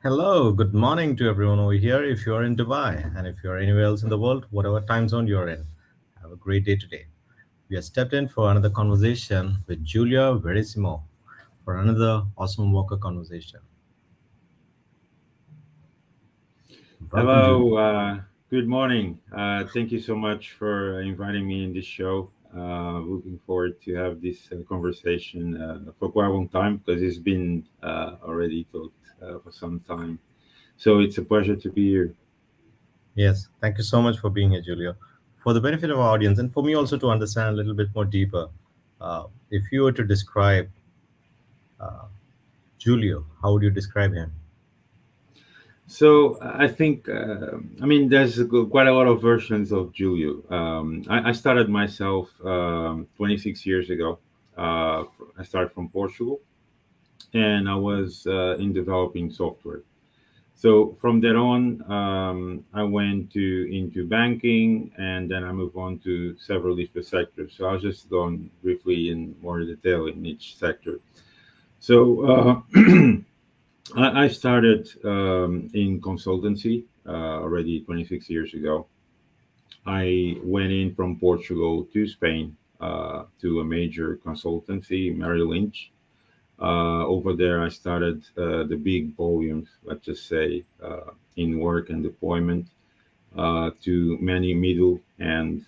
Hello, good morning to everyone over here. If you're in Dubai and if you're anywhere else in the world, whatever time zone you're in, have a great day today. We have stepped in for another conversation with Julio Verissimo for another awesome Walker conversation. Welcome, Julio. Hello, good morning. Thank you so much for inviting me in this show. Looking forward to have this conversation for quite a long time because it's been already talked for some time. So it's a pleasure to be here. Yes, thank you so much for being here, Julio. For the benefit of our audience and for me also to understand a little bit more deeper, if you were to describe Julio, how would you describe him? So I think, there's quite a lot of versions of Julio. I started myself 26 years ago. I started from Portugal and I was in developing software. So from there on, I went to into banking, and then I moved on to several different sectors. So I'll just go on briefly in more detail in each sector. So I started in consultancy already 26 years ago. I went in from Portugal to Spain to a major consultancy, Merrill Lynch. Over there, I started the big volumes, let's just say, in work and deployment to many middle and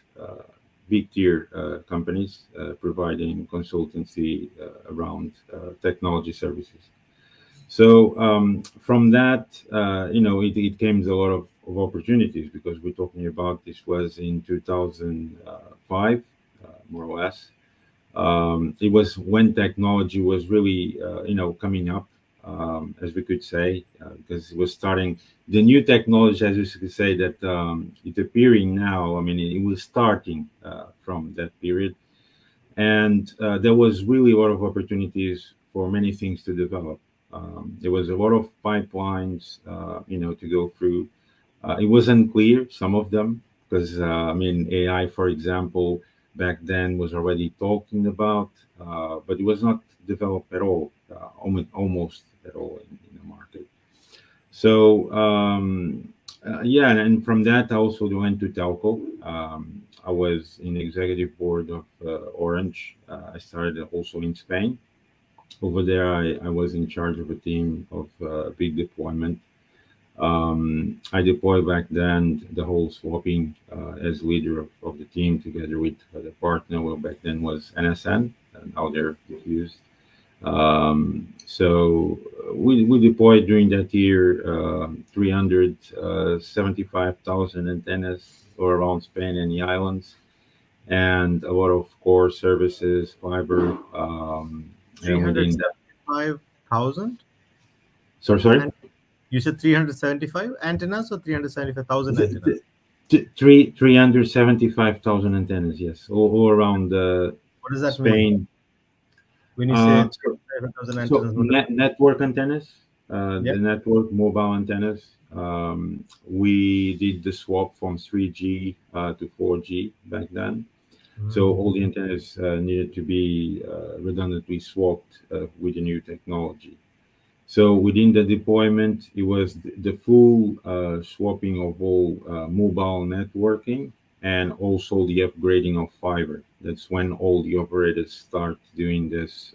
big tier companies providing consultancy around technology services. So from that, it came a lot of opportunities because we're talking about this was in 2005, more or less. It was when technology was really coming up, as we could say, because it was starting the new technology, as you could say, that it's appearing now. I mean, it was starting from that period, and there was really a lot of opportunities for many things to develop. There was a lot of pipelines, to go through. It was unclear, some of them, because AI, for example, back then was already talking about, but it was not developed at all, almost at all in the market. So yeah, and from that I also went to telco. I was in the executive board of Orange. I started also in Spain. Over there, I was in charge of a team of big deployment. I deployed back then the whole swapping as leader of the team together with the partner. Well, back then was NSN, and now they're diffused. So we deployed during that year 375,000 antennas all around Spain and the islands, and a lot of core services, fiber, and within that. 375,000? Sorry. And you said 375 antennas or 375,000 antennas? 375,000 antennas, yes, all around What does that mean? Spain. When you say Uh, so, 375,000 so antennas, what does network antennas, Yeah. the network mobile antennas. We did the swap from 3G to 4G back then. So all Mm. the antennas needed to be redundantly swapped with the new technology. So within the deployment, it was the full swapping of all mobile networking and also the upgrading of fiber. That's when all the operators start doing this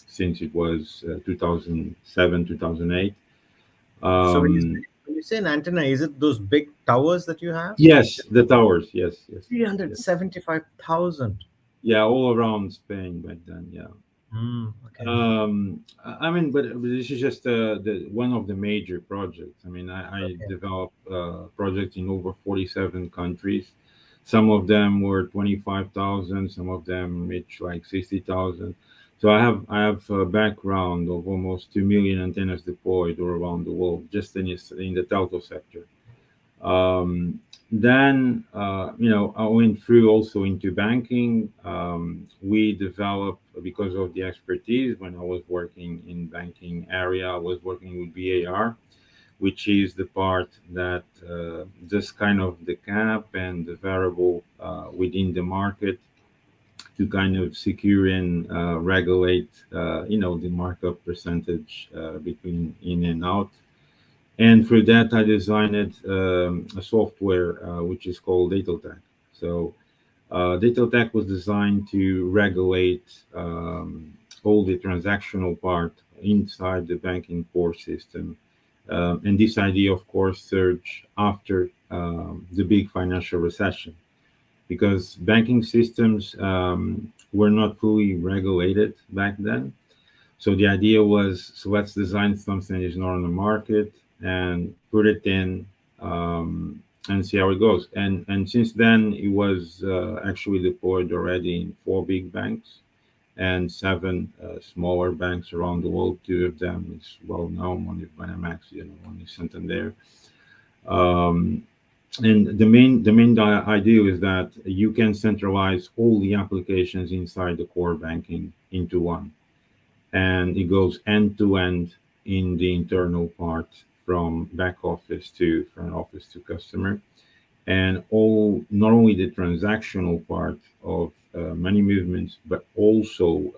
since it was 2007, 2008. So Um, when you say an antenna, is it those big towers that you have? yes, the towers. Yes, yes, yes. 375,000. Yeah, all around Spain back then. Yeah. Okay. But this is just the one of the major projects. I Okay. developed projects in over 47 countries. Some of them were 25,000. Some of them reach like 60,000. So I have a background of almost 2 million antennas deployed all around the world, just in the telco sector. Then I went through also into banking. We developed, because of the expertise when I was working in banking area, I was working with BAR, which is the part that does kind of the cap and the variable within the market to kind of secure and regulate the markup percentage between in and out. And for that, I designed a software which is called DataTech. So DataTech was designed to regulate all the transactional part inside the banking core system. And this idea, of course, surged after the big financial recession because banking systems were not fully regulated back then. So the idea was, so let's design something that is not on the market and put it in and see how it goes. And since then, it was actually deployed already in four big banks and seven smaller banks around the world. Two of them is well known. One is Banamex, one is Santander. Um, and the main idea is that you can centralize all the applications inside the core banking into one, and it goes end to end in the internal part from back office to front office to customer, and all not only the transactional part of money movements, but also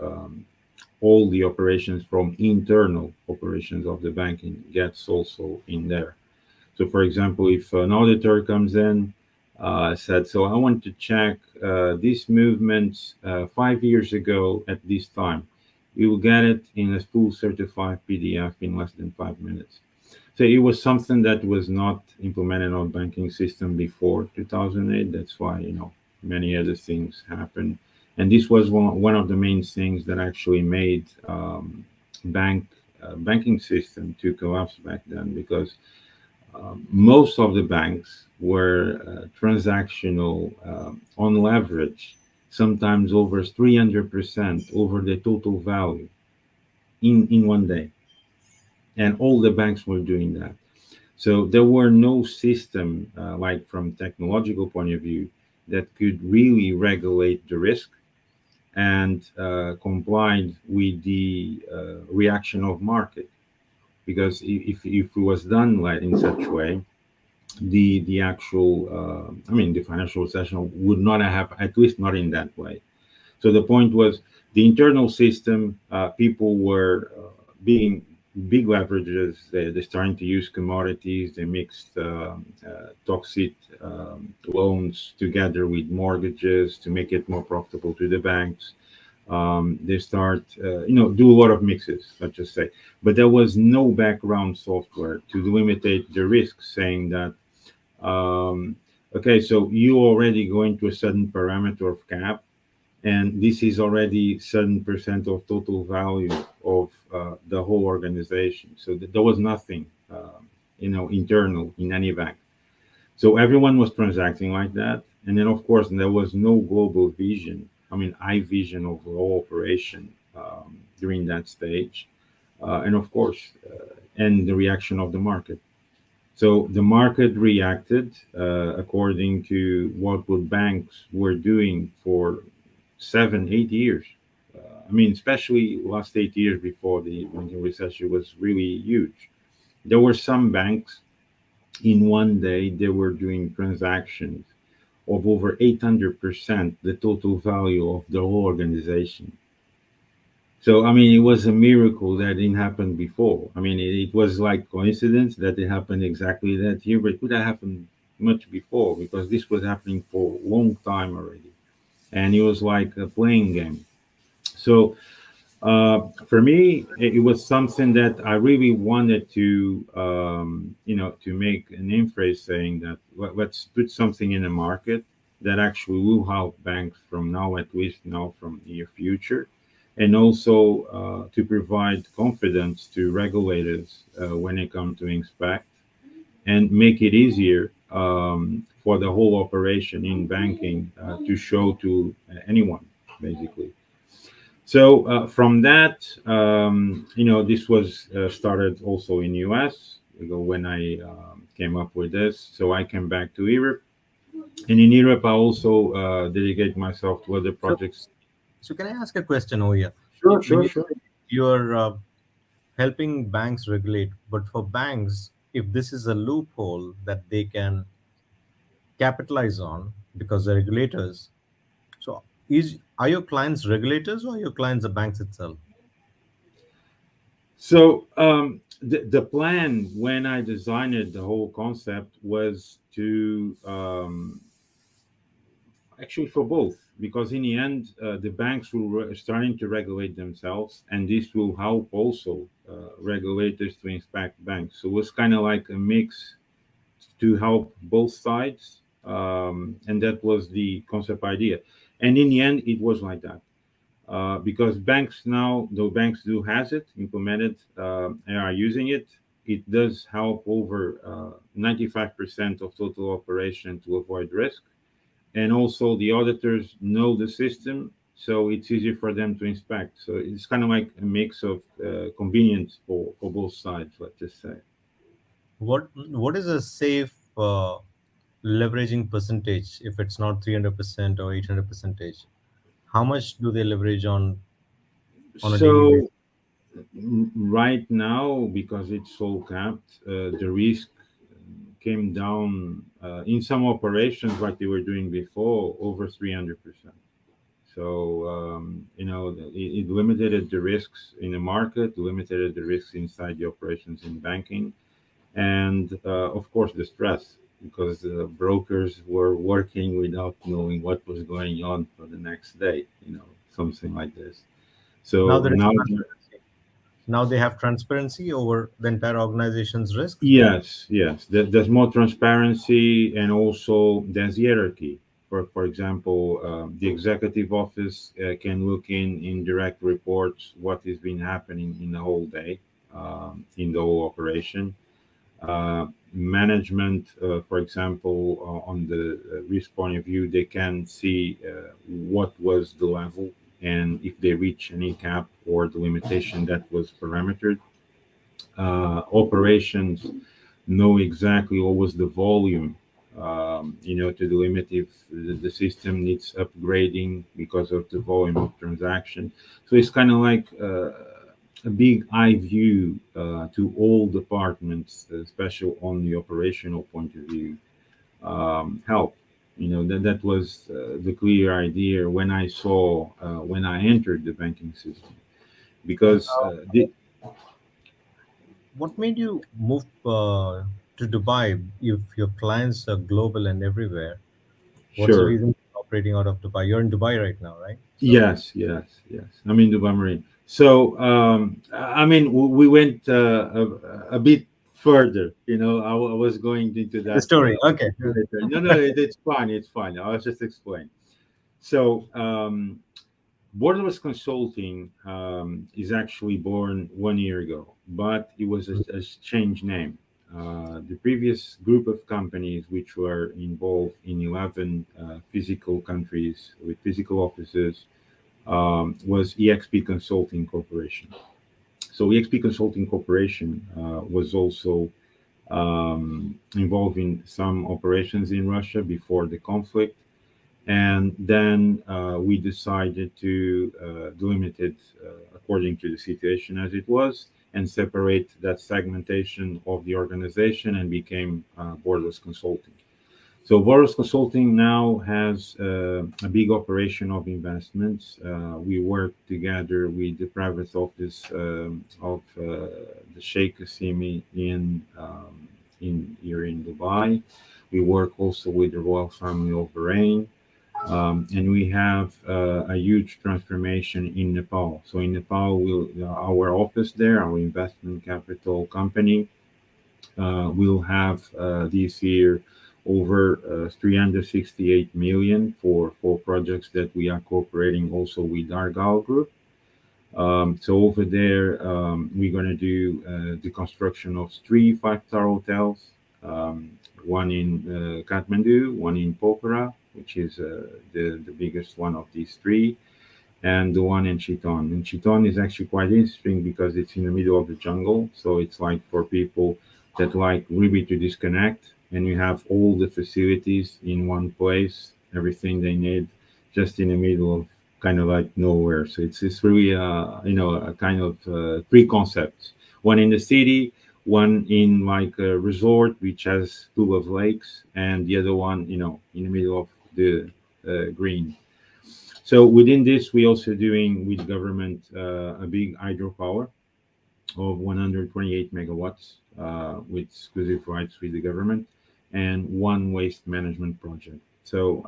all the operations from internal operations of the banking gets also in there. So, for example, if an auditor comes in, said, "So I want to check these movements 5 years ago at this time," you will get it in a full certified PDF in less than 5 minutes. So it was something that was not implemented on banking system before 2008. That's why many other things happened, and this was one of the main things that actually made banking system to collapse back then because most of the banks were transactional on leverage, sometimes over 300% over the total value in one day. And all the banks were doing that. So there were no system, like from technological point of view, that could really regulate the risk and complied with the reaction of market. Because if it was done like in such way, the actual the financial recession would not have, at least not in that way. So the point was the internal system, people were being big leverages. They're starting to use commodities. They mixed toxic loans together with mortgages to make it more profitable to the banks. They start do a lot of mixes, let's just say, but there was no background software to limitate the risk, saying that um, okay, so you already going to a certain parameter of cap, and this is already certain percent of total value of the whole organization. So there was nothing, internal in any bank. So everyone was transacting like that, and then of course there was no global vision. I mean, I vision of the whole operation during that stage, and of course, and the reaction of the market. So the market reacted according to what the banks were doing for 7, 8 years. Especially last 8 years before the banking recession was really huge. There were some banks in one day they were doing transactions of over 800% the total value of the whole organization. So it was a miracle that didn't happen before. It was like coincidence that it happened exactly that year, but it could have happened much before because this was happening for a long time already, and it was like a playing game. So for me, it was something that I really wanted to, to make an inphrase saying that let's put something in the market that actually will help banks from now, at least now from near future, and also to provide confidence to regulators when it comes to inspect and make it easier for the whole operation in banking to show to anyone, basically. So from that, this was started also in US when I came up with this. So I came back to Europe, and in Europe I also dedicate myself to other So, projects. so can I ask a question over here? Sure, When sure, you sure. say you're helping banks regulate, but for banks, if this is a loophole that they can capitalize on because they're regulators, so are your clients regulators or are your clients the banks itself? So the plan when I designed it, the whole concept was to actually for both, because in the end, the banks will starting to regulate themselves, and this will help also regulators to inspect banks. So it was kind of like a mix to help both sides, and that was the concept idea. And in the end, it was like that. Because banks now, though banks do has it implemented and are using it, it does help over 95% of total operation to avoid risk. And also the auditors know the system, so it's easier for them to inspect. So it's kind of like a mix of convenience for both sides, let's just say. What is a safe leveraging percentage if it's not 300% or 800 percentage? How much do they leverage on a daily basis? So right now, because it's so capped, the risk came down in some operations like they were doing before over 300%. So it limited the risks in the market, limited the risks inside the operations in banking, and of course the stress, because the brokers were working without knowing what was going on for the next day, something like this. Now So there is now, transparency. Now they have transparency over the entire organization's risk. yes, yes, there's more transparency, and also there's hierarchy. For example, the executive office can look in direct reports what has been happening in the whole day, in the whole operation. Management, for example, on the risk point of view, they can see what was the level, and if they reach any cap or the limitation that was parametered. Operations know exactly what was the volume, to the limit if the system needs upgrading because of the volume of transaction. So it's kind of like a big eye view to all departments, especially on the operational point of view, help. That was the clear idea when I saw when I entered the banking system, because What made you move to Dubai if your clients are global and everywhere? What's the sure. reason for operating out of Dubai? You're in Dubai right now, right? So Yes, yes, yes. I'm in Dubai Marine. So, I mean, we went a bit further. I was going into the that story. Okay. later. No, no, it's fine. It's fine. I was just explaining. So, Borderless Consulting is actually born 1 year ago, but it was a change name. The previous group of companies, which were involved in 11 physical countries with physical offices, was EXP Consulting Corporation. So EXP Consulting Corporation was also involved in some operations in Russia before the conflict, and then we decided to delimit it according to the situation as it was, and separate that segmentation of the organization, and became Borderless Consulting. So Boros Consulting now has a big operation of investments. We work together with the private office of the Sheikh Qasimi in here in Dubai. We work also with the royal family of Bahrain, and we have a huge transformation in Nepal. So in Nepal, our office there, our investment capital company, we'll have this year over 368 million for projects that we are cooperating also with Argal Group. So over there, we're going to do the construction of three five-star hotels, one in Kathmandu, one in Pokhara, which is the biggest one of these three, and the one in Chiton. And Chiton is actually quite interesting because it's in the middle of the jungle. So it's like for people that like really to disconnect, and you have all the facilities in one place, everything they need, just in the middle of kind of like nowhere. So it's really a kind of three concepts. One in the city, one in like a resort which has full of lakes, and the other one, in the middle of the green. So within this, we also doing with government a big hydropower. of 128 megawatts with exclusive rights with the government, and one waste management project. So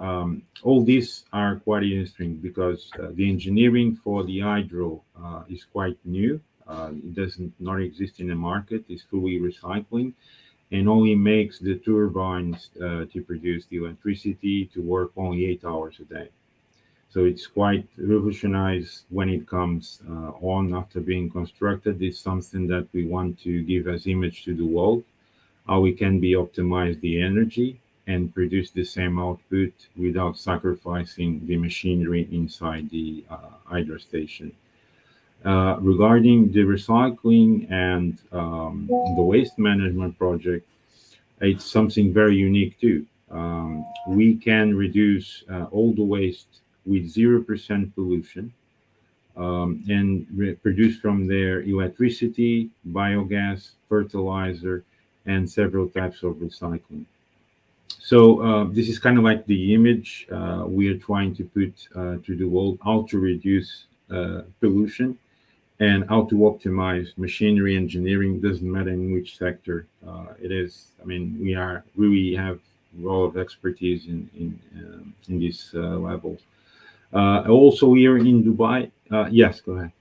all these are quite interesting because the engineering for the hydro is quite new. It doesn't not exist in the market. It's fully recycling and only makes the turbines to produce the electricity to work only 8 hours a day. So it's quite revolutionized when it comes on after being constructed. It's something that we want to give as image to the world, how we can be optimize the energy and produce the same output without sacrificing the machinery inside the hydro station. Regarding the recycling and the waste management project, it's something very unique too. We can reduce all the waste with 0% pollution and produce from there electricity, biogas, fertilizer, and several types of recycling. So this is kind of like the image we are trying to put to the world, how to reduce pollution and how to optimize machinery engineering. Doesn't matter in which sector it is. I mean, we are really have a lot of expertise in this level. Also here in Dubai. Yes, go ahead.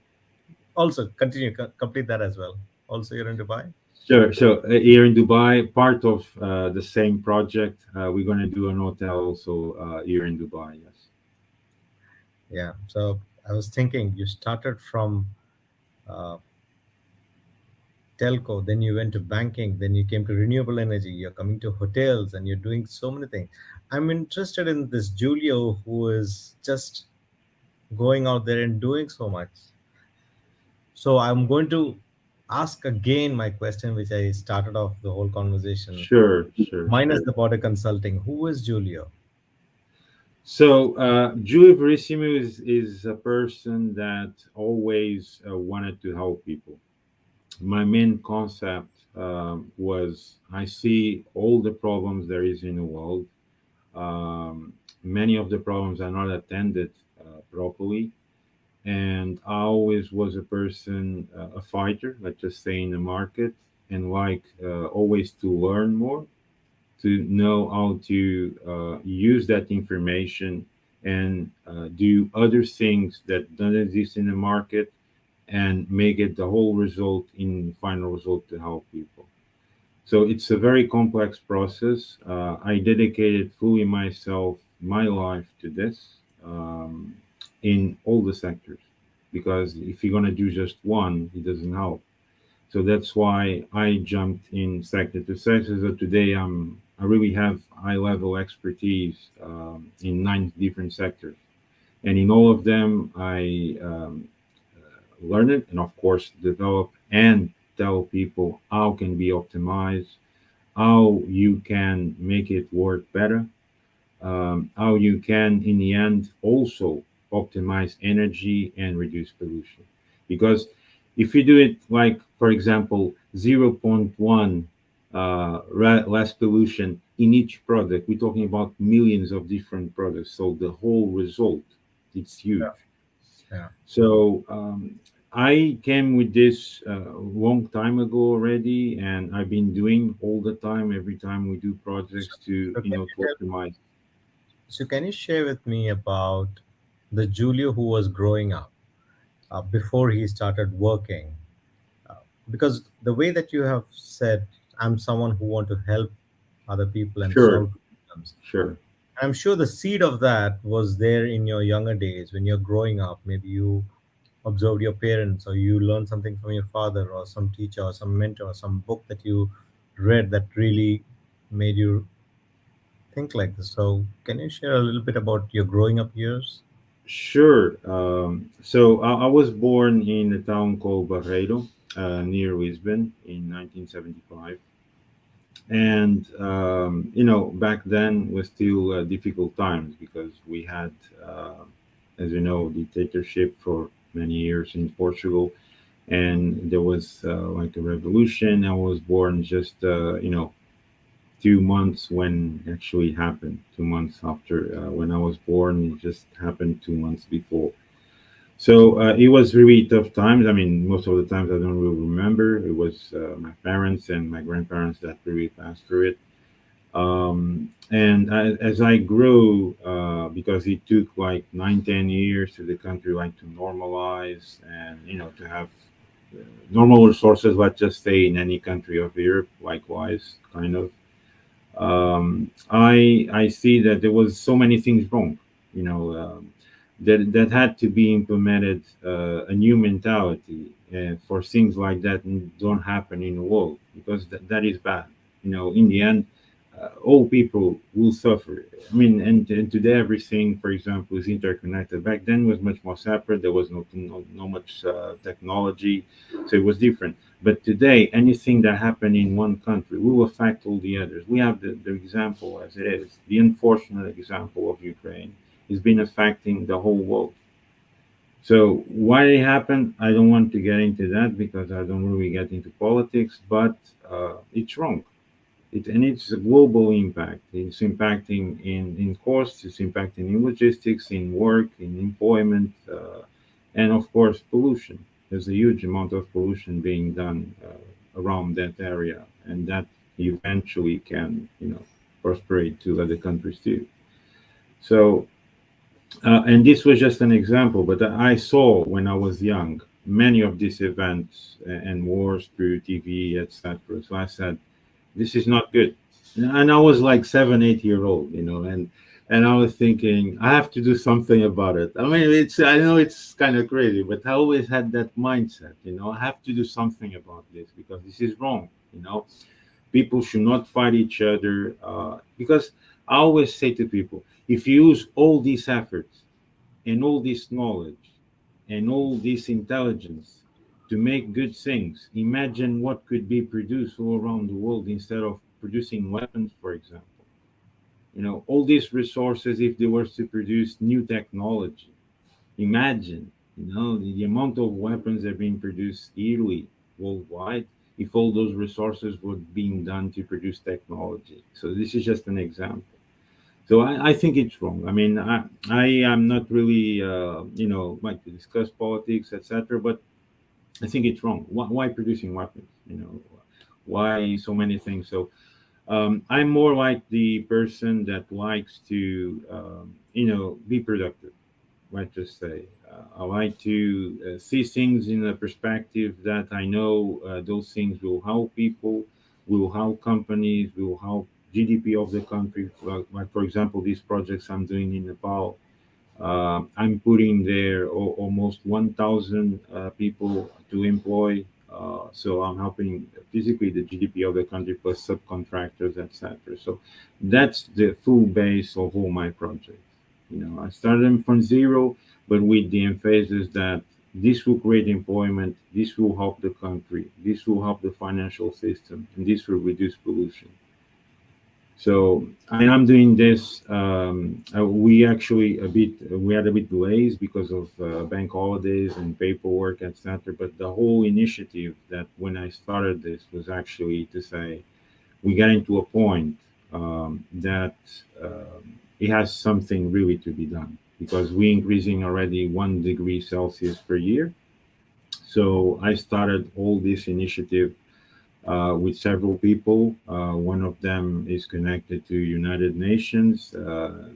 Also, continue, complete that as well. Also, you're in Dubai. Sure. So here in Dubai, part of the same project, we're going to do an hotel also here in Dubai. Yes. Yeah. So I was thinking you started from uh, telco, then you went to banking, then you came to renewable energy, you're coming to hotels, and you're doing so many things. I'm interested in this Julio who is just going out there and doing so much. So I'm going to ask again my question, which I started off the whole conversation, Sure. Sure. minus the border consulting. Who is Julio? So Julio Verissimo is a person that always wanted to help people. My main concept was I see all the problems there is in the world. Many of the problems are not attended properly, and I always was a person, a fighter, let's just say in the market, and like always to learn more, to know how to use that information and do other things that don't exist in the market and make it the whole result in final result to help people. So it's a very complex process. I dedicated fully myself, my life to this in all the sectors because if you're going to do just one, it doesn't help. So that's why I jumped in sector to sector. So today I really have high level expertise in 9 different sectors, and in all of them I learn it and of course develop and tell people how can be optimized, how you can make it work better, how you can in the end also optimize energy and reduce pollution. Because if you do it like for example zero point 0.1 less pollution in each product, we're talking about millions of different products, so the whole result it's huge. Yeah. Yeah. So I came with this a long time ago already, and I've been doing all the time every time we do So, projects to so can to you tell, optimize. so can you share with me about the Julio who was growing up before he started working? Uh, because the way that you have said, I'm someone who want to help other people and Sure, solve problems. sure, I'm sure the seed of that was there in your younger days when you're growing up. Maybe you observed your parents, or you learned something from your father, or some teacher, or some mentor, or some book that you read that really made you think like this. So, can you share a little bit about your growing up years? sure. So I was born in a town called Barreiro, near Lisbon, in 1975. And back then was still difficult times because we had, as you know, dictatorship for many years in Portugal, and there was like a revolution. I was born just 2 months when it actually happened. 2 months after when I was born, it just happened 2 months before. So it was really tough times. I mean, most of the times I don't really remember. It was my parents and my grandparents that really passed through it. And as I grew, because it took like 9, 10 years to the country like to normalize and to have normal resources, let's just say in any country of Europe, likewise, kind of. I see that there was so many things wrong, you know, that had to be implemented, a new mentality for things like that don't happen in the world, because that is bad. In the end, all people will suffer. I mean, and today everything, for example, is interconnected. Back then was much more separate. There was no much technology, so it was different. But today, anything that happened in one country will affect all the others. We have the example as it is. The unfortunate example of Ukraine has been affecting the whole world. So why it happened, I don't want to get into that because I don't really get into politics. But it's wrong. And it's a global impact. It's impacting in costs. It's impacting in logistics, in work, in employment, and of course pollution. There's a huge amount of pollution being done around that area, and that eventually can prosperate to other countries too. So, and this was just an example, but I saw when I was young many of these events and wars through TV, etc. So I said, this is not good. And I was like 7, 8 year old, and I was thinking I have to do something about it. I mean, I know it's kind of crazy, but I always had that mindset. I have to do something about this because this is wrong. People should not fight each other, because I always say to people, if you use all these efforts and all this knowledge and all this intelligence to make good things, imagine what could be produced all around the world instead of producing weapons, for example. All these resources, if they were to produce new technology, imagine, the amount of weapons that are being produced yearly worldwide if all those resources were being done to produce technology. So this is just an example. So I think it's wrong. I mean, I am not really, like to discuss politics, etc. But I think it's wrong. Why producing weapons? Why so many things? So I'm more like the person that likes to, be productive. Let's just say I like to see things in a perspective that I know those things will help people, will help companies, will help GDP of the country. Like for example, these projects I'm doing in Nepal, I'm putting there almost 1,000 people to employ. So I'm helping physically the GDP of the country plus subcontractors, etc. So that's the full base of all my projects. I started them from zero, but with the emphasis that this will create employment, this will help the country, this will help the financial system, and this will reduce pollution. So I'm doing this. We actually we had a bit delays because of bank holidays and paperwork, etc. But the whole initiative that when I started this was actually to say we got into a point that it has something really to be done because we're increasing already 1 degree Celsius per year. So I started all this initiative with several people. One of them is connected to United Nations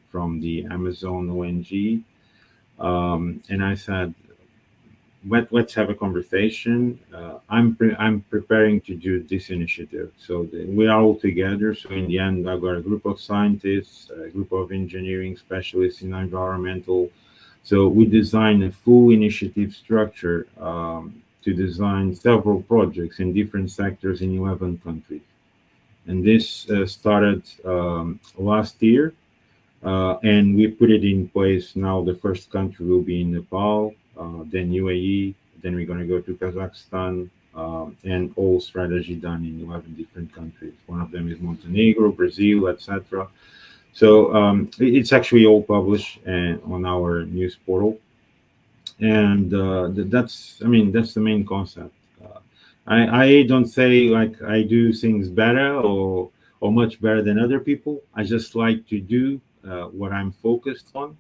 from the Amazon ONG. And I said, let's have a conversation. I'm preparing to do this initiative. So we are all together. So in the end, I've got a group of scientists, a group of engineering specialists in environmental. So we designed a full initiative structure to design several projects in different sectors in 11 countries. And this started last year, and we put it in place now. The first country will be in Nepal, then UAE, then we're going to go to Kazakhstan, and all strategy done in 11 different countries. One of them is Montenegro, Brazil, etc. So it's actually all published on our news portal, and that's, I mean, that's the main concept. I don't say like I do things better or much better than other people. I just like to do what I'm focused on,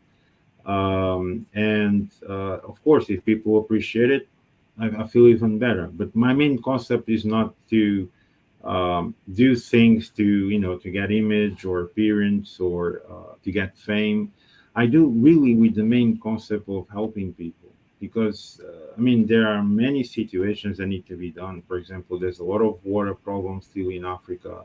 And of course, if people appreciate it, I feel even better. But my main concept is not to do things to, to get image or appearance or to get fame. I do really with the main concept of helping people, because there are many situations that need to be done. For example, there's a lot of water problems still in Africa.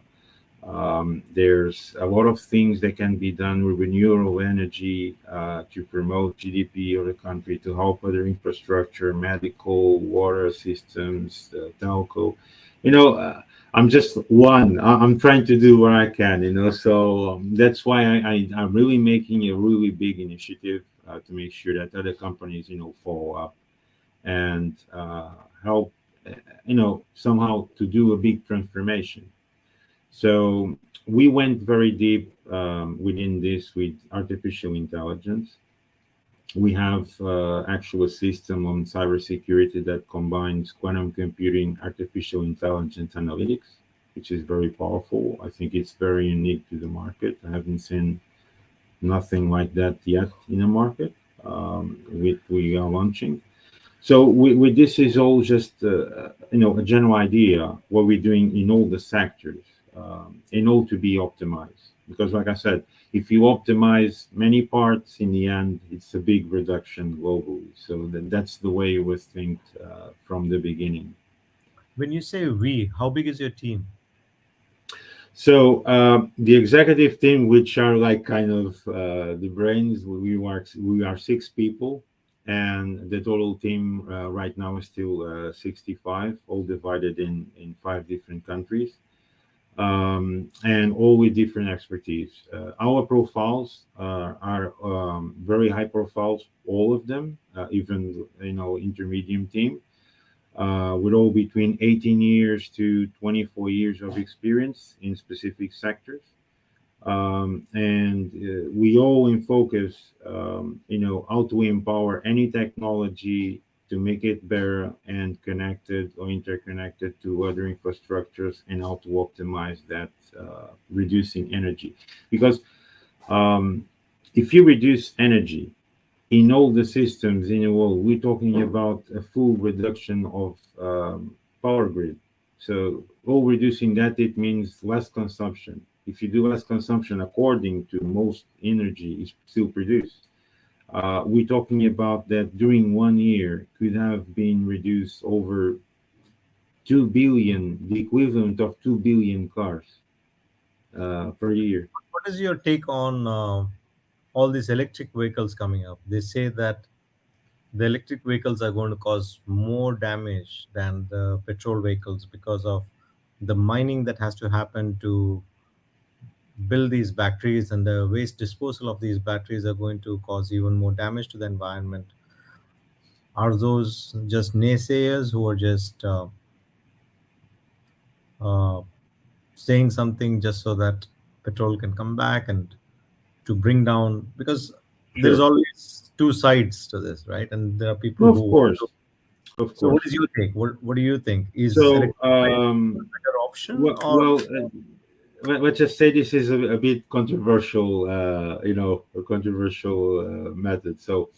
There's a lot of things that can be done with renewable energy to promote GDP of the country, to help other infrastructure, medical, water systems, telco. You know, I'm just one. I'm trying to do what I can. So that's why I'm really making a really big initiative to make sure that other companies, follow up and help, somehow to do a big transformation. So we went very deep within this with artificial intelligence. We have actually a system on cybersecurity that combines quantum computing, artificial intelligence analytics, which is very powerful. I think it's very unique to the market. I haven't seen nothing like that yet in the market. We are launching. So this is all just a general idea what we're doing in all the sectors, in all to be optimized. Because, like I said, if you optimize many parts, in the end, it's a big reduction globally. So that's the way it was think from the beginning. When you say we, how big is your team? So the executive team, which are like kind of the brains, we are 6 people, and the total team right now is still 65, all divided in 5 different countries, and all with different expertise. Our profiles are very high profiles, all of them, even intermediate team, with all between 18 years to 24 years of experience in specific sectors. And we all in focus, how to empower any technology to make it better and connected or interconnected to other infrastructures, and how to optimize that, reducing energy. Because um, if you reduce energy in all the systems in the world, we're talking about a full reduction of power grid. So, all reducing that, it means less consumption. If you do less consumption, according to most energy is still produced. We're talking about that during 1 year could have been reduced over 2 billion, the equivalent of 2 billion cars per year. What is your take on all these electric vehicles coming up? They say that the electric vehicles are going to cause more damage than the petrol vehicles because of the mining that has to happen to build these batteries, and the waste disposal of these batteries are going to cause even more damage to the environment. Are those just naysayers who are just uh, saying something just so that petrol can come back and to bring down, because there is Sure. always two sides to this, right? And there are people Of who want to. course. Of So what course. is your take? What do you think? Is So, electric vehicles a better option, well, or well let's just say this is a bit controversial, a controversial method. So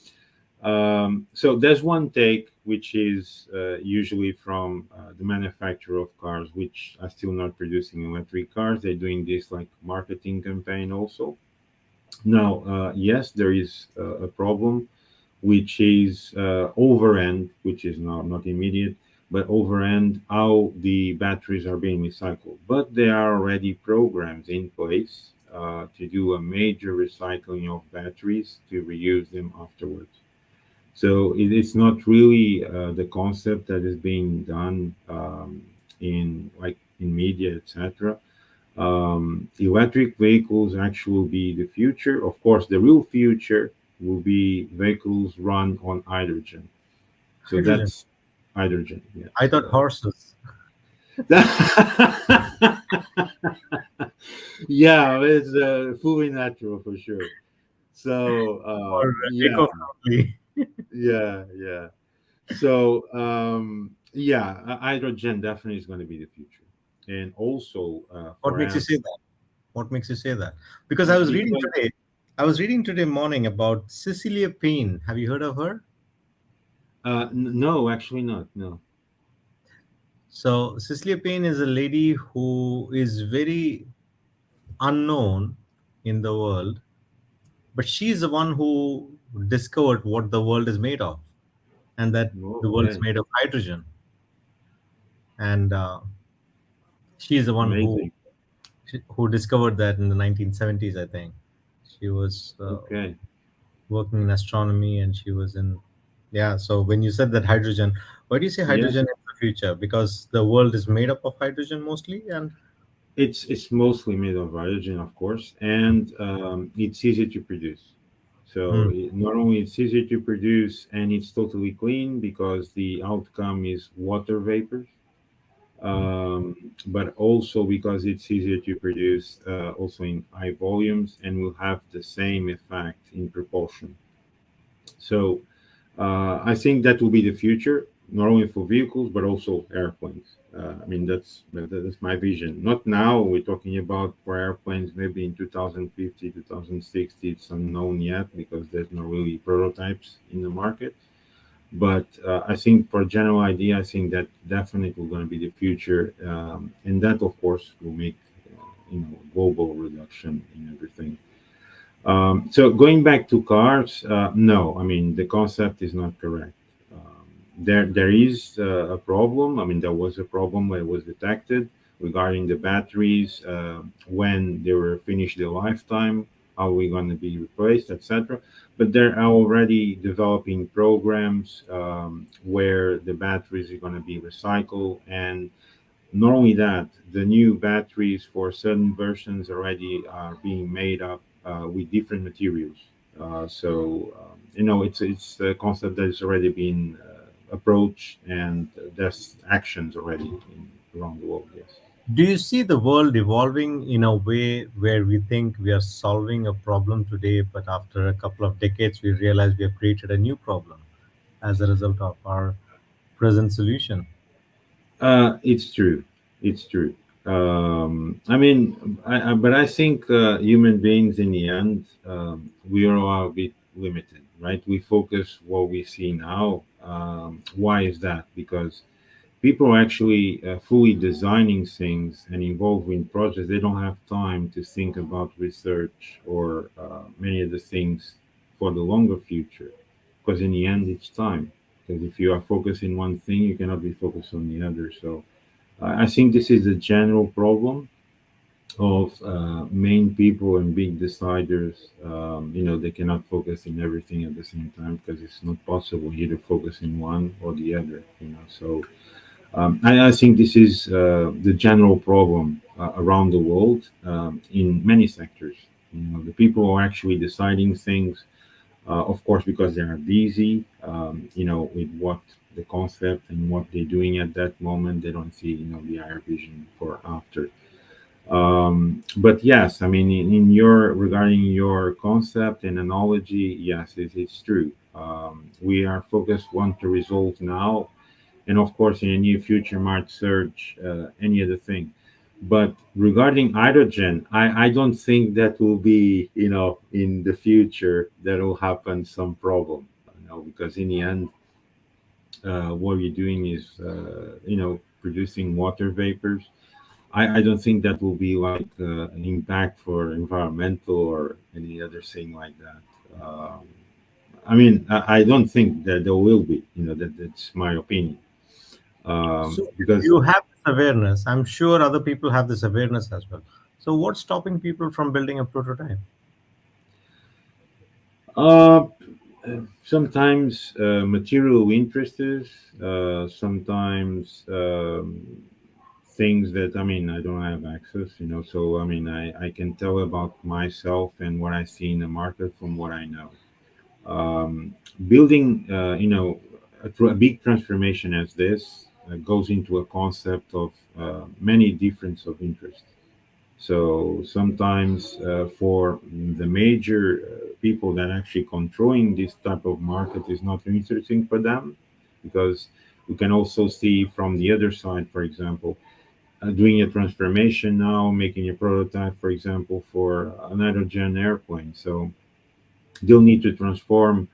there's one take, which is usually from the manufacturer of cars, which are still not producing electric cars. They're doing this like marketing campaign also. Now, yes, there is a problem, which is overend, which is not immediate, but overend how the batteries are being recycled. But there are already programs in place to do a major recycling of batteries to reuse them afterwards. So it's not really the concept that is being done in like in media, etc. Electric vehicles actually will be the future. Of course, the real future will be vehicles run on hydrogen. So hydrogen? that's hydrogen. I Yes. thought horses. Yeah, it's fully natural for sure. So Or yeah, eco-friendly. yeah. So yeah, hydrogen definitely is going to be the future, and also What for makes you say us that? What makes you say that? Because I was reading because today. I was reading today morning about Cecilia Payne. Have you heard of her? No, actually not. No. So, Cecilia Payne is a lady who is very unknown in the world, but she's the one who discovered what the world is made of, and that the world is Okay. made of hydrogen. And she is the one Amazing. who discovered that in the 1970s, I think. She was Okay. working in astronomy, and she was in, yeah. So when you said that hydrogen, why do you say Yeah. hydrogen in the future? Because the world is made up of hydrogen mostly, and It's mostly made of hydrogen, of course, and it's easy to produce. So Hmm. not only it's easy to produce and it's totally clean because the outcome is water vapors, but also because it's easier to produce also in high volumes and will have the same effect in propulsion. So I think that will be the future, not only for vehicles but also airplanes. I mean, that's my vision. Not now. We're talking about for airplanes maybe in 2050, 2060. It's unknown yet because there's no really prototypes in the market. But I think for a general idea, I think that definitely going to be the future, and that of course will make global reduction in everything. So going back to cars, no, I mean the concept is not correct. There is a problem. I mean there was a problem when it was detected regarding the batteries when they were finished their lifetime. How are we going to be replaced, etc. But they're already developing programs where the batteries are going to be recycled, and not only that, the new batteries for certain versions already are being made up with different materials. It's a concept that has already been approached, and there's actions already around the world. Yes. do you see the world evolving in a way where we think we are solving a problem today, but after a couple of decades, we realize we have created a new problem as a result of our present solution? It's true. It's true. But I think human beings, in the end, we are a bit limited, right? We focus what we see now. Why is that? Because people are actually fully designing things and involved in projects. They don't have time to think about research or many of the things for the longer future. Because in the end, it's time. Because if you are focused in one thing, you cannot be focused on the other. So I think this is a general problem of main people and big deciders. They cannot focus in everything at the same time because it's not possible here to focus in one or the other. I think this is the general problem around the world in many sectors. The people are actually deciding things, of course, because they are busy, with what the concept and what they're doing at that moment. They don't see, the higher vision for after. But yes, I mean, in your regarding your concept and analogy, yes, it's true. We are focused want to resolve now, and of course in the near future might search any other thing. But regarding hydrogen, I don't think that will be, in the future that will happen some problem, because in the end, what you're doing is, producing water vapors. I don't think that will be like an impact for environmental or any other thing like that. I don't think that there will be, that's my opinion. So if Because you have this awareness, I'm sure other people have this awareness as well. So what's stopping people from building a prototype? uh, sometimes material interests, sometimes things that, I don't have access, so I can tell about myself and what I see in the market from what I know. Building, a big transformation as this goes into a concept of many difference of interest. So sometimes for the major people that actually controlling this type of market is not interesting for them, because we can also see from the other side, for example, doing a transformation now, making a prototype, for example, for an hydrogen airplane. So they'll need to transform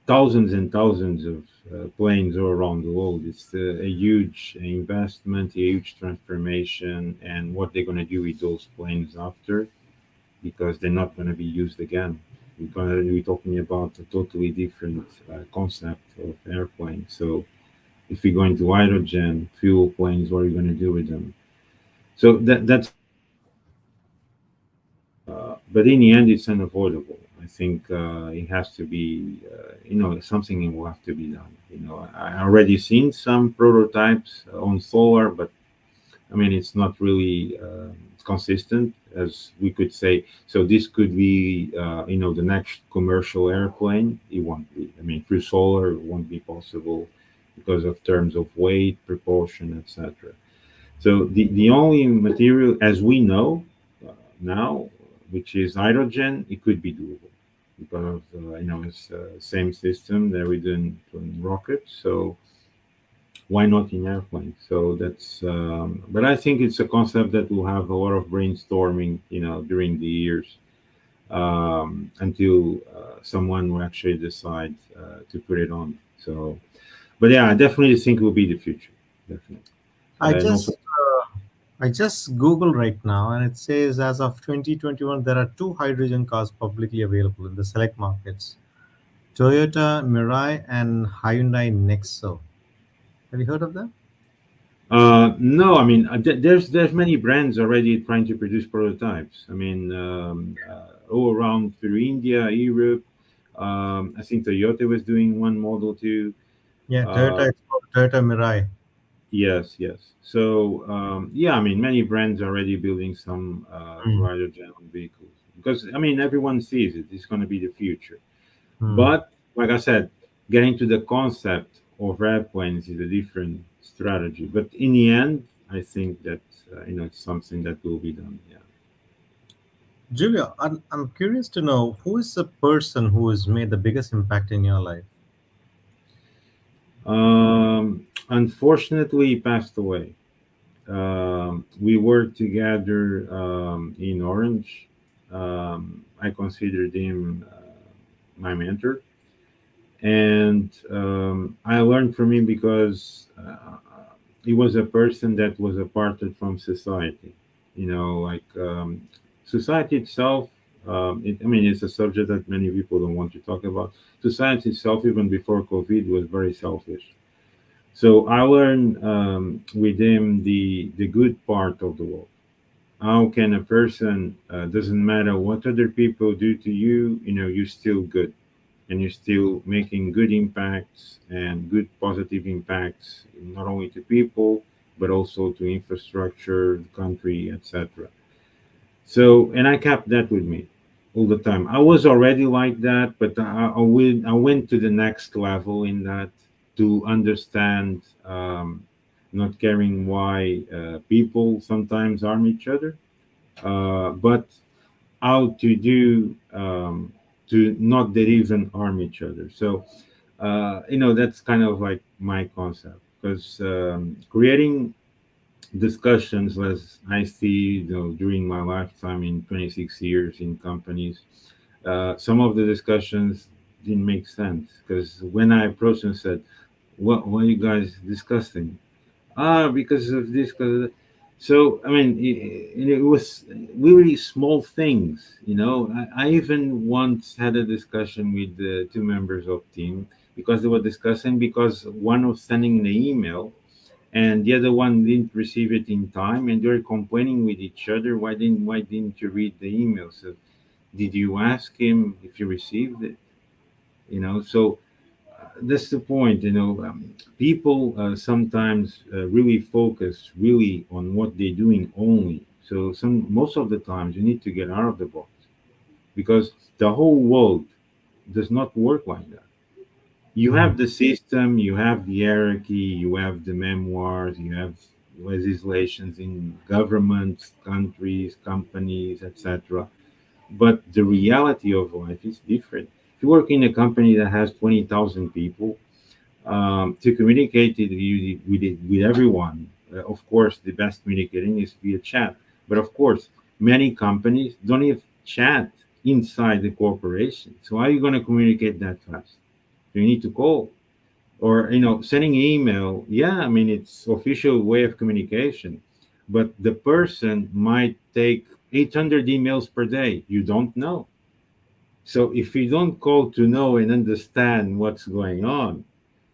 thousands and thousands of planes all around the world. It's a huge investment, a huge transformation, and what they're going to do with those planes after, because they're not going to be used again. We're going to be talking about a totally different concept of airplane. So if we go into hydrogen fuel planes, what are you going to do with them? So that's a big question. But in the end, it's unavoidable. I think it has to be, something will have to be done. I already seen some prototypes on solar, but I mean, it's not really consistent, as we could say. So this could be, the next commercial airplane. It won't be. I mean, through solar, it won't be possible because of terms of weight, propulsion, etc. So the only material, as we know now, which is hydrogen, it could be doable because it's same system that we do in rockets. So why not in airplanes? So that's, but I think it's a concept that will have a lot of brainstorming, during the years until someone will actually decide to put it on. So, but yeah, I definitely think it will be the future, definitely, I and also. just I just Google right now, and it says as of 2021 there are two hydrogen cars publicly available in the select markets: Toyota Mirai and Hyundai Nexo. Have you heard of that? No, I mean, there's many brands already trying to produce prototypes. I mean, all around through India, Europe. I think Toyota was doing one model too. Yeah, Uh, Toyota, it's called Toyota Mirai. yes, yes. So yeah, I mean, many brands are already building some Hmm. for hydrogen vehicles because I mean, everyone sees it. It's going to be the future. Hmm. But like I said, getting to the concept of airplanes is a different strategy. But in the end, I think that it's something that will be done. Yeah. Julia, I'm curious to know who is the person who has made the biggest impact in your life? Unfortunately, he passed away. We worked together in Orange. I considered him my mentor, and I learned from him because he was a person that was aparted from society. Like society itself. I mean, it's a subject that many people don't want to talk about. Society itself, even before COVID, was very selfish. So I learned with him the good part of the world. How can a person doesn't matter what other people do to you, you're still good and you're still making good impacts and good positive impacts not only to people but also to infrastructure, the country, etc. So, and I kept that with me all the time. I was already like that, but I went to the next level in that to understand, not caring why people sometimes harm each other, but how to do to not that even harm each other. So that's kind of like my concept because creating discussions as I see during my lifetime in 26 years in companies, some of the discussions didn't make sense because when I approached and said, what are you guys discussing? Because of this, because of that. So I mean, it was really small things. I even once had a discussion with the two members of team because they were discussing because one was sending the email and the other one didn't receive it in time, and they're complaining with each other. Why didn't you read the email? So did you ask him if you received it? So that's the point. People sometimes really focus really on what they're doing only. So most of the times you need to get out of the box because the whole world does not work like that. You Hmm. have the system, you have the hierarchy, you have the memoirs, you have legislations in governments, countries, companies, etc. But the reality of life is different. If you work in a company that has 20,000 people, to communicate with everyone. Of course, the best communicating is via chat. But of course, many companies don't even chat inside the corporation. So how are you going to communicate that fast? You need to call, or sending an email. Yeah, I mean, it's official way of communication, but the person might take 800 emails per day. You don't know. So if you don't call to know and understand what's going on,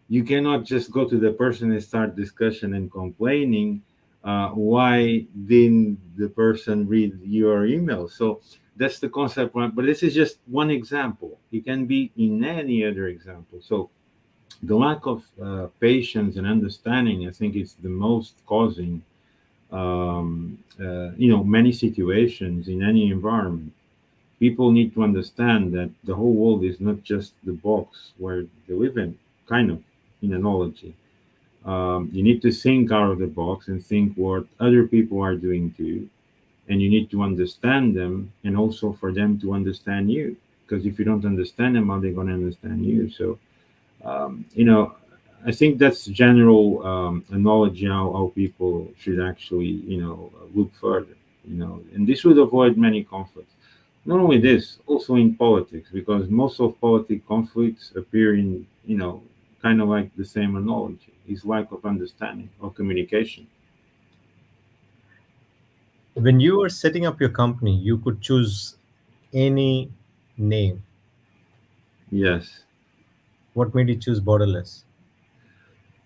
you cannot just go to the person and start discussion and complaining. Why didn't the person read your email? So that's the concept. But this is just one example. It can be in any other example. So the lack of patience and understanding, I think, is the most causing many situations in any environment. People need to understand that the whole world is not just the box where they live in, kind of, in analogy. You need to think out of the box and think what other people are doing too, and you need to understand them, and also for them to understand you. Because if you don't understand them, how are they going to understand you? So um, you know, I think that's general knowledge how people should actually, look further, and this would avoid many conflicts. Not only this, also in politics, because most of politic conflicts appear in, kind of like the same analogy, is lack of understanding or communication. When you were setting up your company, you could choose any name. Yes. What made you choose Borderless?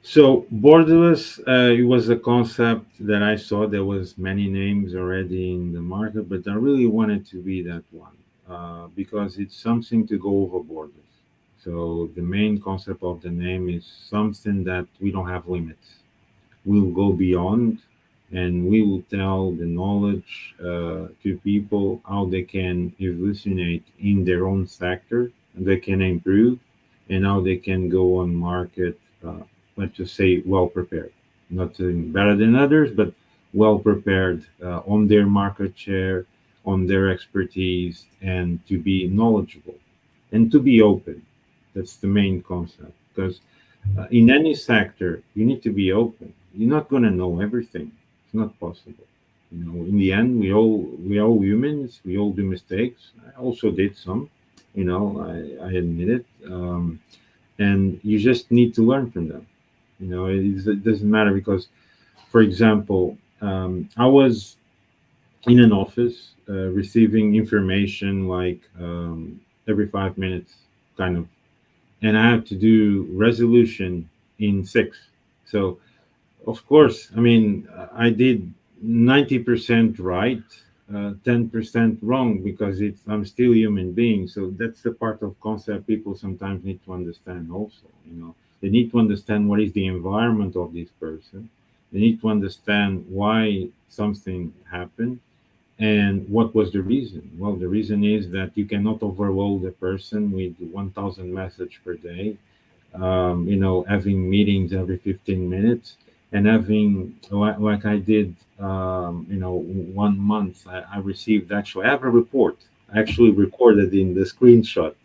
So borderless, it was a concept that I saw. There was many names already in the market, but I really wanted to be that one because it's something to go over borders. So the main concept of the name is something that we don't have limits. We'll go beyond, and we will tell the knowledge to people how they can evolutionate in their own sector, and they can improve, and how they can go on market, let's just say, well prepared. Not doing better than others, but well prepared on their market share, on their expertise, and to be knowledgeable and to be open. That's the main concept. Because in any sector, you need to be open. You're not going to know everything. It's not possible. In the end, we all humans. We all do mistakes. I also did some. I admit it. And you just need to learn from them. It doesn't matter because, for example, I was in an office receiving information like every 5 minutes, kind of, and I have to do resolution in six. So of course, I mean, I did 90% right, 10% wrong because I'm still a human being. So that's the part of concept people sometimes need to understand also. They need to understand what is the environment of this person. They need to understand why something happened and what was the reason. Well, the reason is that you cannot overload a person with 1,000 messages per day, having meetings every 15 minutes, and having, like I did, 1 month, I received, actually, I have a report, I actually recorded in the screenshot.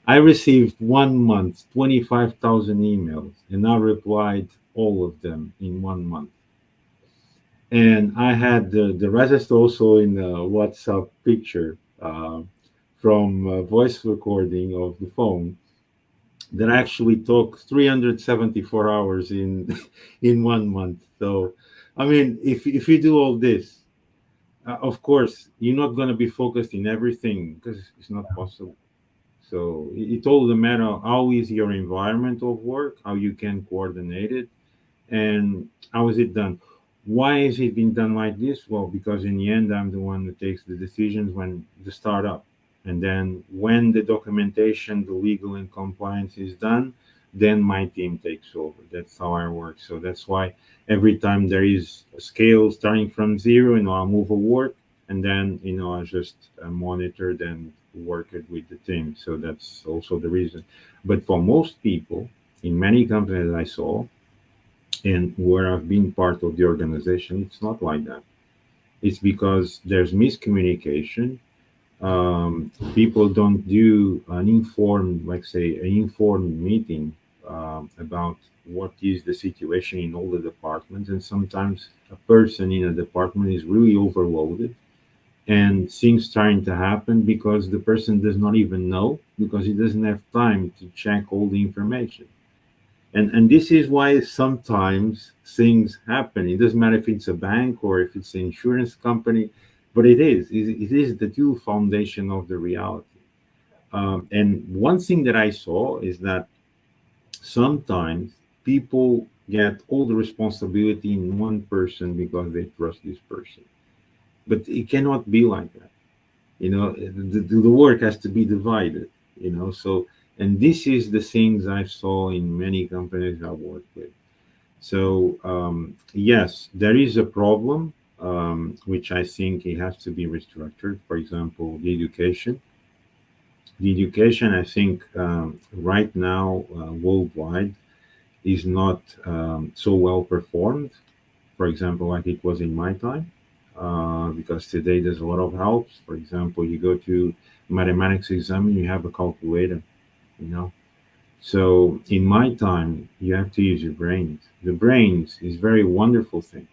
I received 1 month, 25,000 emails, and I replied all of them in 1 month. And I had the rest also in a WhatsApp picture from a voice recording of the phone that actually took 374 hours in in 1 month. So, I mean, if you do all this, of course, you're not going to be focused in everything because it's not possible. So it all the matter how is your environment of work, how you can coordinate it, and how is it done? Why is it being done like this? Well, because in the end, I'm the one who takes the decisions when the startup. And then when the documentation, the legal and compliance is done, then my team takes over. That's how I work. So that's why every time there is a scale starting from zero, I'll move a work, and then, I just monitor and work it with the team. So that's also the reason. But for most people, in many companies I saw, and where I've been part of the organization, it's not like that. It's because there's miscommunication. People don't do an informed, like say, an informed meeting about what is the situation in all the departments. And sometimes a person in a department is really overloaded, and things starting to happen because the person does not even know, because he doesn't have time to check all the information. And this is why sometimes things happen. It doesn't matter if it's a bank or if it's an insurance company, but it is the true foundation of the reality. And one thing that I saw is that sometimes people get all the responsibility in one person because they trust this person, but it cannot be like that. The work has to be divided. So, and this is the things I saw in many companies I work with. So yes, there is a problem, which I think it has to be restructured. For example, the education I think right now worldwide is not so well performed, for example, like it was in my time, because today there's a lot of helps. For example, you go to mathematics exam, you have a calculator, you know. So in my time, you have to use your brains. The brains is very wonderful thing.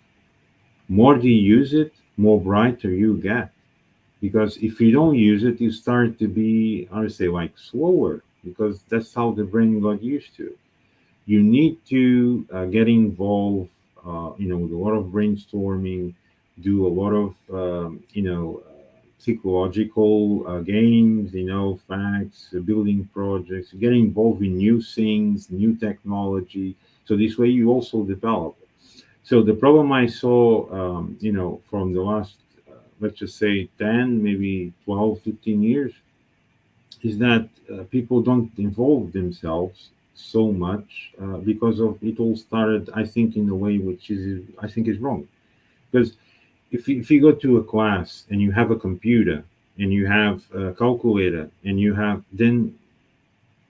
More do you use it, more brighter you get. Because if you don't use it, you start to be, I would say, like slower, because that's how the brain got used to. You need to get involved, with a lot of brainstorming, do a lot of, psychological games, facts, building projects, get involved in new things, new technology. So this way you also develop. So the problem I saw, from the last, let's just say 10, maybe 12, 15 years, is that people don't involve themselves so much because of it all started, I think, in a way which is, I think, is wrong. Because if you go to a class and you have a computer and you have a calculator and you have, then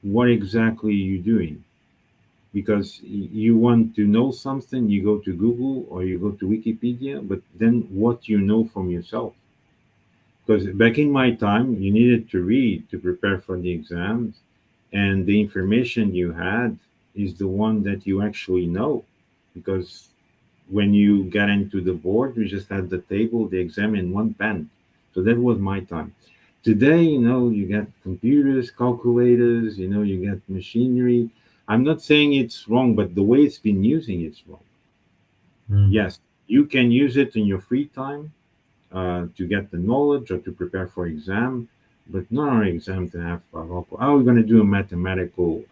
what exactly are you doing? Because you want to know something, you go to Google or you go to Wikipedia, but then what you know from yourself? Because back in my time, you needed to read to prepare for the exams, and the information you had is the one that you actually know. Because when you got into the board, you just had the table, the exam, and one pen. So that was my time. Today, you get computers, calculators, you get machinery. I'm not saying it's wrong, but the way it's been using it's wrong. Mm. Yes, you can use it in your free time, to get the knowledge or to prepare for exam, but not an exam to have a local. How are we going to do a mathematical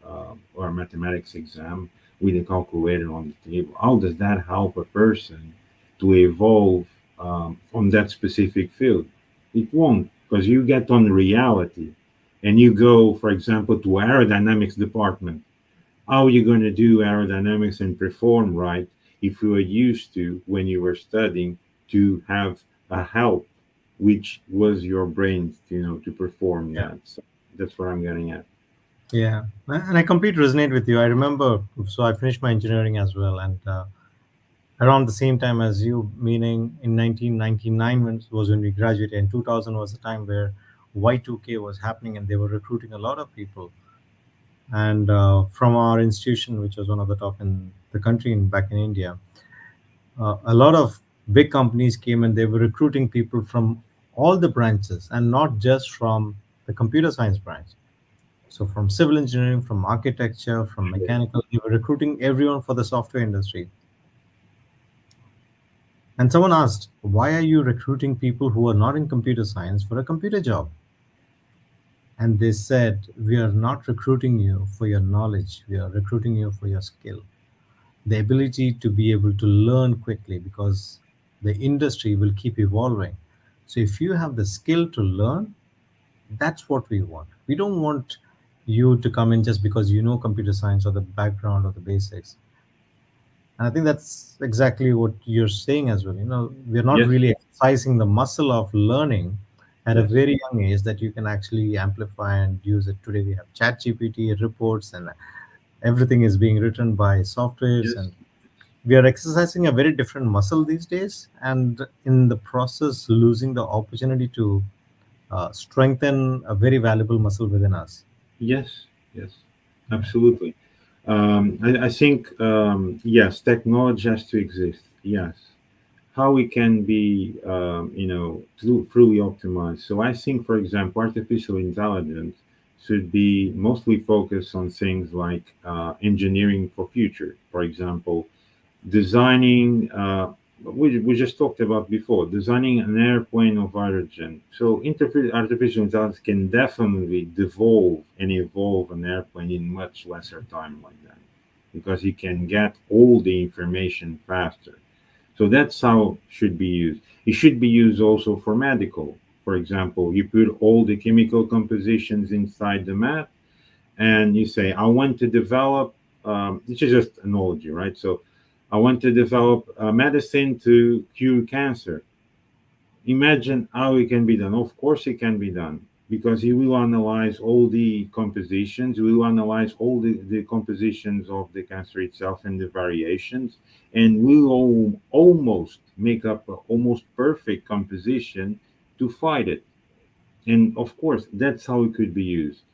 or a mathematics exam with a calculator on the table? How does that help a person to evolve on that specific field? It won't, because you get on reality and you go, for example, to aerodynamics department. How are you going to do aerodynamics and perform right if you were used to, when you were studying, to have a help, which was your brain, to perform Yeah. that? So that's what I'm getting at. Yeah, and I completely resonate with you. I remember, so I finished my engineering as well, and around the same time as you, meaning in 1999 was when we graduated, and 2000 was the time where Y2K was happening, and they were recruiting a lot of people. And from our institution, which was one of the top in the country back in India, a lot of big companies came and they were recruiting people from all the branches and not just from the computer science branch. So from civil engineering, from architecture, from Sure. mechanical, they were recruiting everyone for the software industry. And someone asked, why are you recruiting people who are not in computer science for a computer job? And they said, we are not recruiting you for your knowledge, we are recruiting you for your skill, the ability to be able to learn quickly, because the industry will keep evolving. So if you have the skill to learn, that's what we want. We don't want you to come in just because you know computer science or the background or the basics. And I think that's exactly what you're saying as well. We're not Yes, really exercising the muscle of learning at a yes, very young age that you can actually amplify and use it. Today we have chat GPT reports, and everything is being written by softwares, yes, and we are exercising a very different muscle these days, and in the process losing the opportunity to strengthen a very valuable muscle within us. yes, yes, absolutely. I think, yes, technology has to exist. Yes. how it can be, truly optimized. So I think, for example, artificial intelligence should be mostly focused on things like engineering for future. For example, designing. We just talked about before, designing an airplane of hydrogen. So artificial intelligence can definitely devolve and evolve an airplane in much lesser time like that, because it can get all the information faster. So that's how it should be used. It should be used also for medical. For example, you put all the chemical compositions inside the map, and you say, I want to develop, this is just analogy, right? So I want to develop a medicine to cure cancer. Imagine how it can be done. Of course, it can be done, because he will analyze all the compositions, he will analyze all the compositions of the cancer itself and the variations, and will almost make up an almost perfect composition to fight it. And of course, that's how it could be used.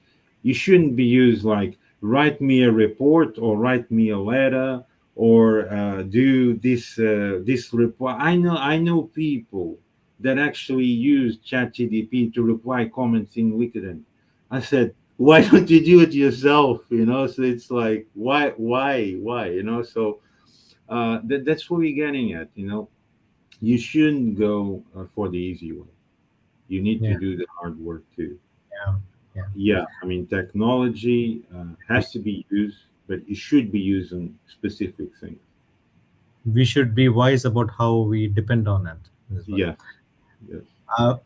You shouldn't be used like, write me a report or write me a letter, or do this reply. I know people that actually use ChatGDP to reply comments in LinkedIn. I said, why don't you do it yourself? So it's like, why? So that's what we're getting at. You shouldn't go for the easy way. You need to Yeah, do the hard work too. yeah, yeah. Yeah, I mean, technology We, has to be used, but it should be used on specific things. we should be wise about how we depend on it as well. Yes, yes. Uh,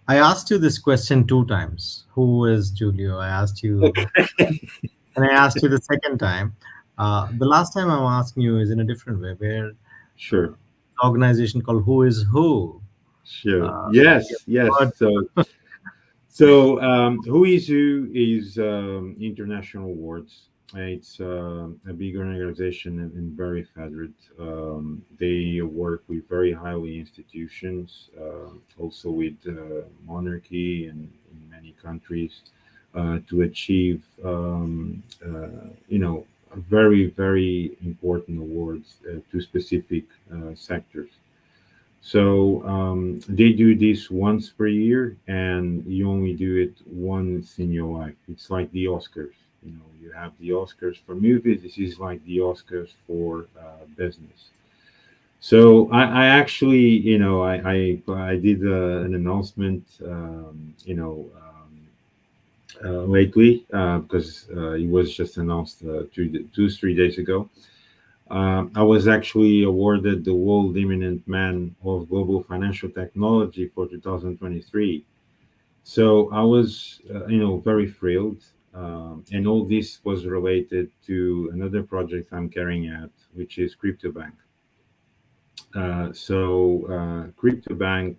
I asked you this question two times. Who is Julio? I asked you, and I asked you the second time. The last time I'm asking you is in a different way, where Sure, organization called Who is Who. sure. Uh, yeah, Yes, yes. but Who is Who is international awards. It's a big organization and very federate. They work with very highly institutions, also with monarchy in many countries, to achieve, very, very important awards to specific sectors. So they do this once per year, and you only do it once in your life. It's like the Oscars. You have the Oscars for movies. This is like the Oscars for business. So I actually, I did an announcement, lately, because it was just announced 3 days ago. I was actually awarded the World Eminent Man of Global Financial Technology for 2023. So I was, very thrilled. And all this was related to another project I'm carrying out, which is CryptoBank. CryptoBank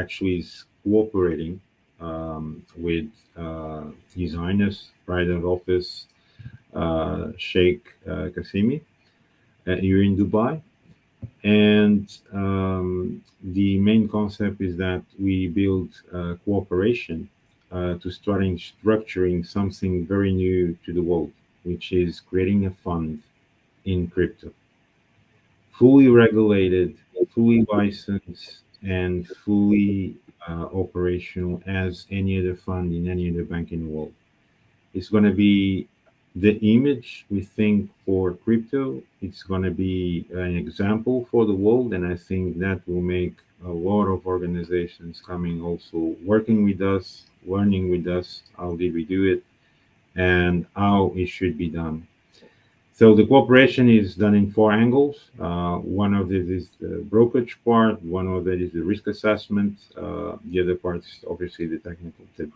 actually is cooperating with His Highness Private Office Sheikh Kasimi here in Dubai. And the main concept is that we build cooperation to starting structuring something very new to the world, which is creating a fund in crypto, fully regulated, fully licensed, and fully operational as any other fund in any other bank in the world. It's going to be the image we think for crypto. It's going to be an example for the world, and I think that will make a lot of organizations coming also working with us, learning with us how did we do it and how it should be done. So the cooperation is done in four angles. One of it is the brokerage part. One of it is the risk assessment. The other part is obviously the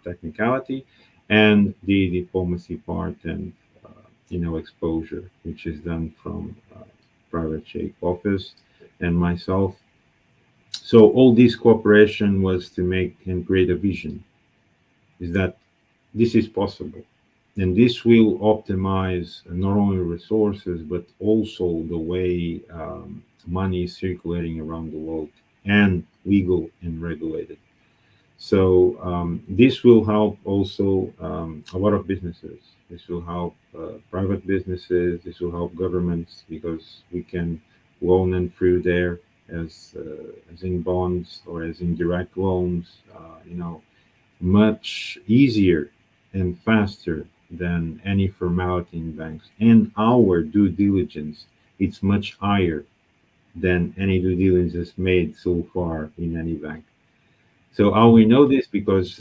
technicality, and the diplomacy part and exposure, which is done from private sheikh office and myself. So all this cooperation was to make and create a vision. Is that this is possible. And this will optimize not only resources, but also the way money is circulating around the world and legal and regulated. So this will help also a lot of businesses. This will help private businesses. This will help governments because we can loan them through there. as in bonds or as in direct loans, much easier and faster than any formality in banks. And our due diligence, it's much higher than any due diligence made so far in any bank. So how we know this because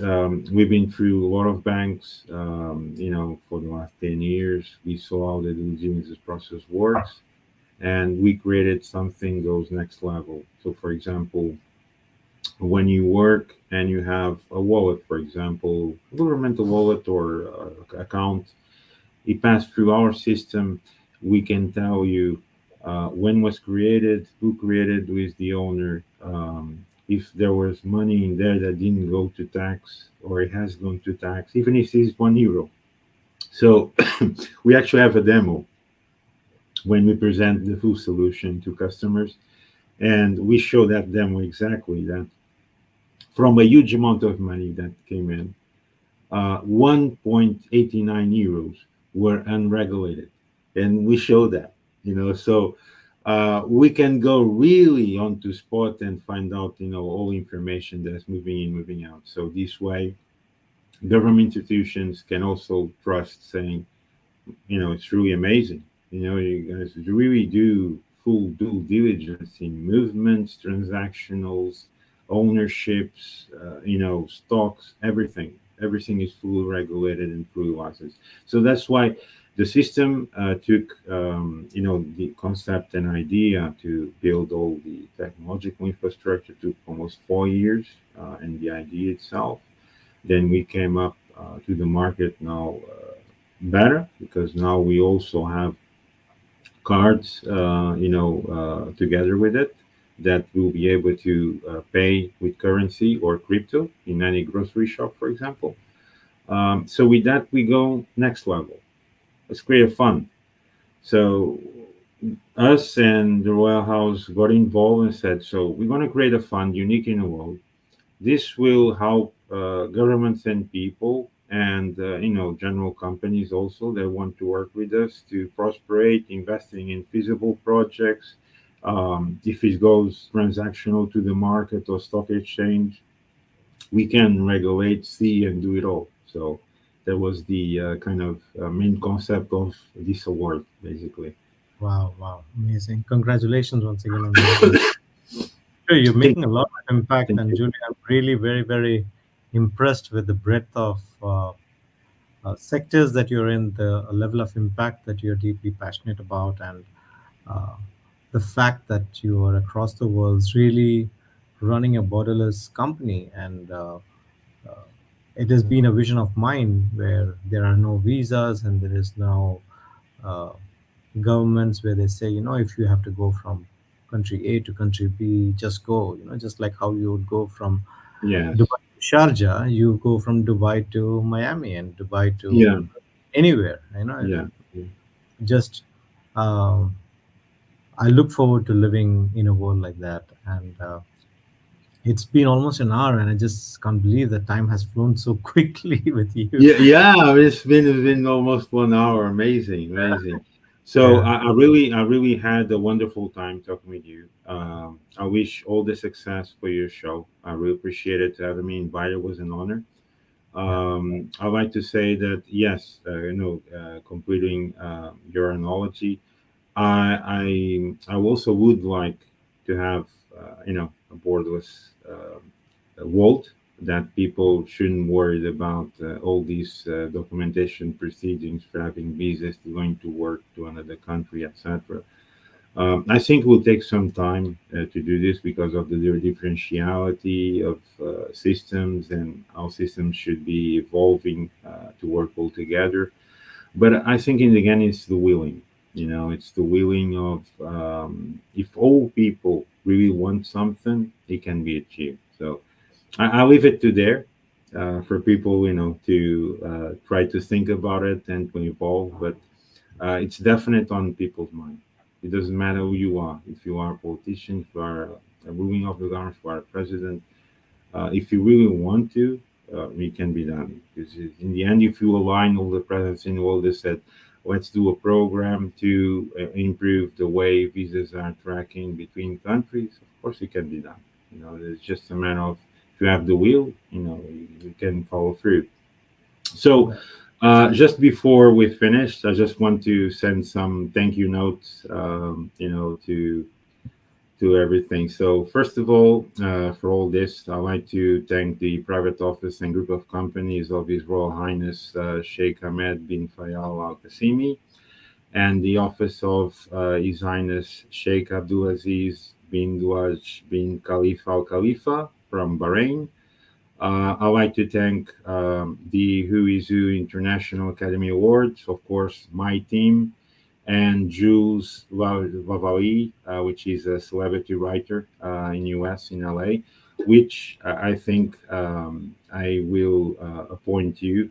we've been through a lot of banks, for the last 10 years. We saw how the due diligence process works, and we created something goes next level. So, for example, when you work and you have a wallet, for example, a governmental wallet or account, it passed through our system. We can tell you when was created, who is the owner, if there was money in there that didn't go to tax or it has gone to tax, even if it's €1. So we actually have a demo when we present the full solution to customers, and we show that demo exactly that from a huge amount of money that came in, 1.89 euros were unregulated, and we show that. So we can go really onto spot and find out all information that's moving in, moving out. So this way, government institutions can also trust, saying, it's really amazing. You guys really do full due diligence in movements, transactionals, ownerships, stocks, everything. Everything is fully regulated and fully licensed. So that's why the system took, the concept and idea to build all the technological infrastructure took almost 4 years, and the idea itself. Then we came up to the market now better because now we also have cards, together with it that will be able to pay with currency or crypto in any grocery shop, for example. So with that, we go next level. Let's create a fund. So us and the Royal House got involved and said, so we're going to create a fund unique in the world. This will help governments and people and general companies also that want to work with us to prosperate, investing in feasible projects. If it goes transactional to the market or stock exchange, we can regulate, see, and do it all. So that was the kind of main concept of this award, basically. Wow, wow, amazing! Congratulations once again on this. Sure, you're Thank making a lot of impact, thank and you. Julie, I'm really very, very impressed with the breadth of sectors that you're in, the level of impact that you're deeply passionate about, and uh, the fact that you are across the world really running a borderless company. And uh, it has been a vision of mine where there are no visas and there is no uh, governments where they say, if you have to go from country A to country B, just go, just like how you would go from Yes. Dubai to Sharjah, you go from Dubai to Miami and Dubai to Yeah. anywhere, Yeah. Yeah. just um, I look forward to living in a world like that. And it's been almost an hour, and I just can't believe that time has flown so quickly with you. Yeah, yeah. It's been almost 1 hour. Amazing, amazing. So Yeah, I really had a wonderful time talking with you. I wish all the success for your show. I really appreciate it having me invited. It was an honor. yeah, I'd like to say that yes, completing your analogy, I also would like to have a borderless world that people shouldn't worry about all these documentation proceedings for having visas to going to work to another country, etc. I think it will take some time to do this because of the differentiality of systems and how systems should be evolving to work all together. But I think in the end, it's the willing. It's the willing of if all people really want something, it can be achieved. So I leave it to there for people, to try to think about it and to evolve. But it's definite on people's mind. It doesn't matter who you are. If you are a politician, if you are a ruling of the government, if you are a president, if you really want to, it can be done. Because in the end, if you align all the presidents in the world, they said, let's do a program to improve the way visas are tracking between countries. Of course, it can be done. It's just a matter of, if you have the will, you can follow through. So, Right. just before we finish, I just want to send some thank you notes, to everything. So, first of all, for all this, I'd like to thank the private office and group of companies of His Royal Highness Sheikh Ahmed bin Faisal Al Qasimi, and the office of His Highness Sheikh Abdulaziz bin Duaj bin Khalifa Al Khalifa from Bahrain. I'd like to thank the Who Is Who International Academy Awards, of course, my team, and Jules Lavalley, which is a celebrity writer in US, in LA, which I think I will appoint you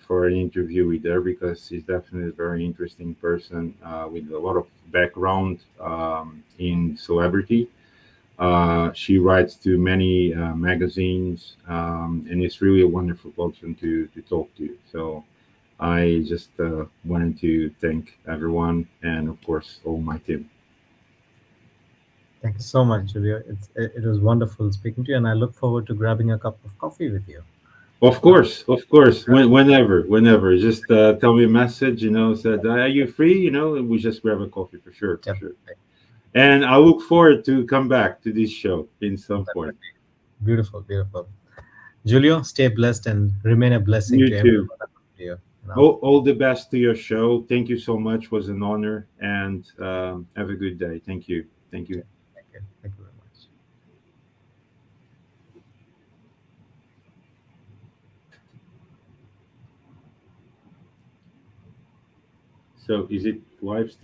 for an interview with her, because she's definitely a very interesting person with a lot of background in celebrity. She writes to many magazines, and it's really a wonderful person to talk to. So I just wanted to thank everyone, and of course all my team. Thank you so much, Julio. It was wonderful speaking to you, and I look forward to grabbing a cup of coffee with you. Uh, Of course, whenever, just tell me a message. Said, "Are you free?" And we just grab a coffee for sure, for sure. Definitely, And I look forward to come back to this show in some point. definitely. Beautiful, beautiful. Julio, stay blessed and remain a blessing to You everyone too. around you. All the best to your show. Thank you so much. Was an honor, and have a good day. Thank you. Thank you. Okay, thank you. Thank you very much. So, is it live still?